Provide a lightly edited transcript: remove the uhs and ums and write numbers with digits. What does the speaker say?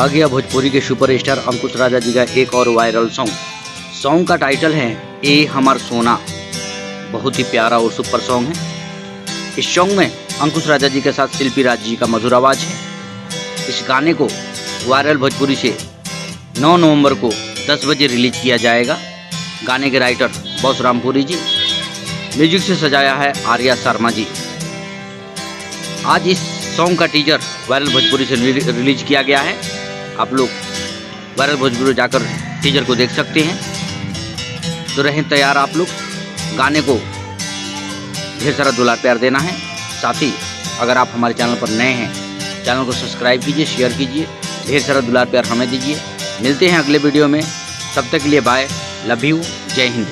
आ गया भोजपुरी के सुपरस्टार अंकुश राजा जी का एक और वायरल सॉन्ग का टाइटल है ए हमार सोना। बहुत ही प्यारा और सुपर सॉन्ग है। इस सॉन्ग में अंकुश राजा जी के साथ शिल्पी राज जी का मधुर आवाज़ है। इस गाने को वायरल भोजपुरी से 9 नवंबर को 10 बजे रिलीज किया जाएगा। गाने के राइटर बॉस रामपुरी जी, म्यूजिक से सजाया है आर्या शर्मा जी। आज इस सॉन्ग का टीजर वायरल भोजपुरी से रिलीज किया गया है। आप लोग वायरल भोजपुरी जाकर टीजर को देख सकते हैं। तो रहें तैयार आप लोग। गाने को ढेर सारा दुलार प्यार देना है। साथ ही अगर आप हमारे चैनल पर नए हैं, चैनल को सब्सक्राइब कीजिए, शेयर कीजिए, ढेर सारा दुलार प्यार हमें दीजिए। मिलते हैं अगले वीडियो में। तब तक के लिए बाय, लव यू, जय हिंद।